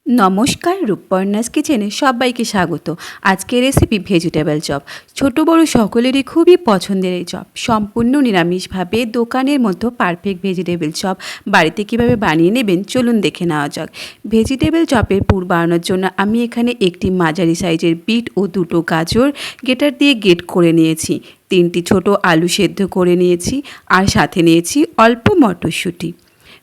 নমস্কার, রূপপর্ণাস কিচেনে সবাইকে স্বাগত। আজকের রেসিপি ভেজিটেবল চপ। ছোট বড় সকলেরই খুবই পছন্দের এই চপ সম্পূর্ণ নিরামিষভাবে দোকানের মতো পারফেক্ট ভেজিটেবল চপ বাড়িতে কিভাবে বানিয়ে নেবেন চলুন দেখে নেওয়া যাক। ভেজিটেবল চপের পুর বানানোর জন্য আমি এখানে একটি মাঝারি সাইজের বিট ও দুটো গাজর গ্রেটার দিয়ে গ্রেট করে নিয়েছি, 3টি ছোট আলু সেদ্ধ করে নিয়েছি, আর সাথে নিয়েছি অল্প মটরশুঁটি।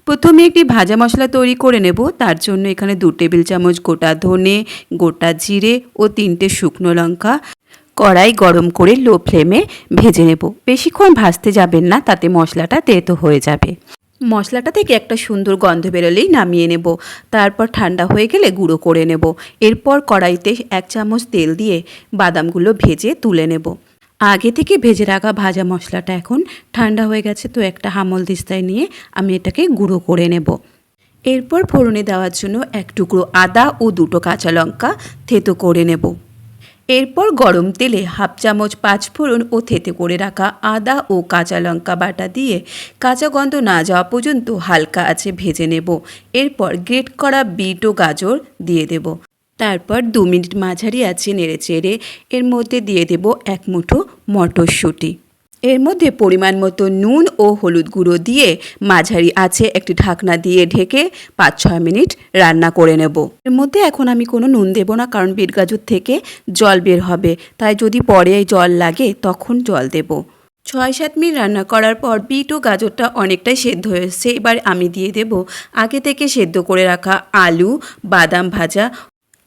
প্রথমে একটি ভাজা মশলা তৈরি করে নেব। তার জন্য এখানে 2 টেবিল চামচ গোটা ধনে, গোটা জিরে ও 3টে শুকনো লঙ্কা কড়াই গরম করে লো ফ্লেমে ভেজে নেব। বেশিক্ষণ ভাজতে যাবেন না, তাতে মশলাটা তেতো হয়ে যাবে। মশলাটা থেকে একটা সুন্দর গন্ধ বেরোলেই নামিয়ে নেব। তারপর ঠান্ডা হয়ে গেলে গুঁড়ো করে নেব। এরপর কড়াইতে 1 চামচ তেল দিয়ে বাদামগুলো ভেজে তুলে নেব। আগে থেকে ভেজে রাখা ভাজা মশলাটা এখন ঠান্ডা হয়ে গেছে, তো একটা হামালদিস্তায় নিয়ে আমি এটাকে গুঁড়ো করে নেব। এরপর ফোড়নে দেওয়ার জন্য 1 টুকরো আদা ও 2টো কাঁচা লঙ্কা থেতো করে নেব। এরপর গরম তেলে 1/2 চামচ 5 ফোড়ন ও থেতো করে রাখা আদা ও কাঁচা লঙ্কা বাটা দিয়ে কাঁচা গন্ধ না যাওয়া পর্যন্ত হালকা আঁচে ভেজে নেব। এরপর গ্রেট করা বিট ও গাজর দিয়ে দেব। তারপর 2 মিনিট মাঝারি আঁচে নেড়ে চেড়ে এর মধ্যে দিয়ে দেব 1 মুঠো মটরশুঁটি। এর মধ্যে পরিমাণ মতো নুন ও হলুদ গুঁড়ো দিয়ে মাঝারি আঁচে একটি ঢাকনা দিয়ে ঢেকে 5-6 মিনিট রান্না করে নেব। এর মধ্যে এখন আমি কোনো নুন দেব না, কারণ বিট গাজর থেকে জল বের হবে, তাই যদি পরে জল লাগে তখন জল দেব। 6-7 মিনিট রান্না করার পর বিট ও গাজরটা অনেকটাই সেদ্ধ হয়ে এসেছে। এবার আমি দিয়ে দেব আগে থেকে সেদ্ধ করে রাখা আলু, বাদাম ভাজা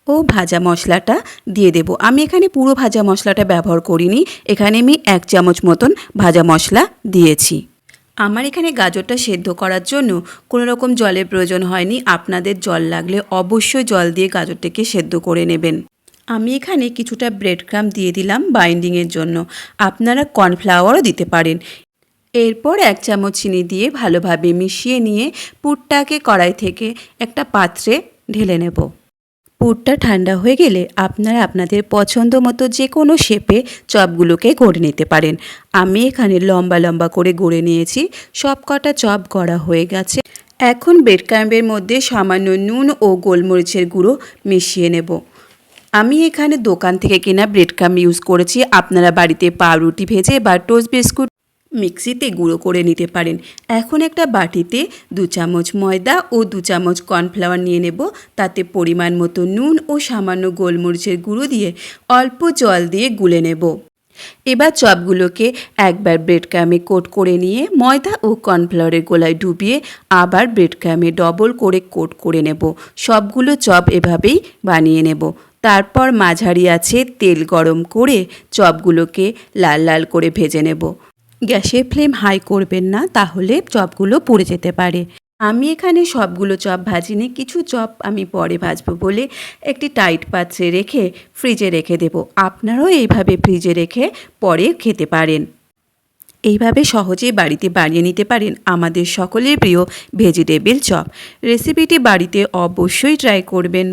ও ভাজা মশলাটা দিয়ে দেব। আমি এখানে পুরো ভাজা মশলাটা ব্যবহার করিনি, এখানে আমি 1 চামচ মতন ভাজা মশলা দিয়েছি। আমার এখানে গাজরটা সেদ্ধ করার জন্য কোনো রকম জলের প্রয়োজন হয়নি। আপনাদের জল লাগলে অবশ্যই জল দিয়ে গাজরটাকে সেদ্ধ করে নেবেন। আমি এখানে কিছুটা ব্রেড ক্রাম্ব দিয়ে দিলাম বাইন্ডিংয়ের জন্য, আপনারা কর্নফ্লাওয়ারও দিতে পারেন। এরপর 1 চামচ চিনি দিয়ে ভালোভাবে মিশিয়ে নিয়ে পুরটাকে কড়াই থেকে একটা পাত্রে ঢেলে নেব। পুরটা ঠান্ডা হয়ে গেলে আপনারা আপনাদের পছন্দ মতো যে কোনো শেপে চপগুলোকে গড়ে নিতে পারেন। আমি এখানে লম্বা লম্বা করে গড়ে নিয়েছি। সব কটা চপ গড়া হয়ে গেছে। এখন ব্রেড ক্রাম্বের মধ্যে সামান্য নুন ও গোলমরিচের গুঁড়ো মিশিয়ে নেব। আমি এখানে দোকান থেকে কেনা ব্রেড ক্রাম্ব ইউজ করেছি, আপনারা বাড়িতে পাউরুটি ভেজে বা টোস্ট বিস্কুট মিক্সিতে গুঁড়ো করে নিতে পারেন। এখন একটা বাটিতে 2 চামচ ময়দা ও 2 চামচ কর্নফ্লাওয়ার নিয়ে নেব। তাতে পরিমাণ মতো নুন ও সামান্য গোলমরিচের গুঁড়ো দিয়ে অল্প জল দিয়ে গুলে নেব। এবার চপগুলোকে একবার ব্রেড ক্রাম্বে কোট করে নিয়ে ময়দা ও কর্নফ্লাওয়ারের গোলায় ডুবিয়ে আবার ব্রেড ক্রাম্বে ডবল করে কোট করে নেব। সবগুলো চপ এভাবেই বানিয়ে নেব। তারপর মাঝারি আঁচে তেল গরম করে চপগুলোকে লাল লাল করে ভেজে নেব। গ্যাসের ফ্লেম হাই করবেন না, তাহলে চপগুলো পুড়ে যেতে পারে। আমি এখানে সবগুলো চপ ভাজিনি, কিছু চপ আমি পরে ভাজবো বলে একটি টাইট পাত্রে রেখে ফ্রিজে রেখে দেব। আপনারাও এইভাবে ফ্রিজে রেখে পরে খেতে পারেন। এইভাবে সহজেই বাড়িতে বানিয়ে নিতে পারেন আমাদের সকলের প্রিয় ভেজিটেবল চপ। রেসিপিটি বাড়িতে অবশ্যই ট্রাই করবেন।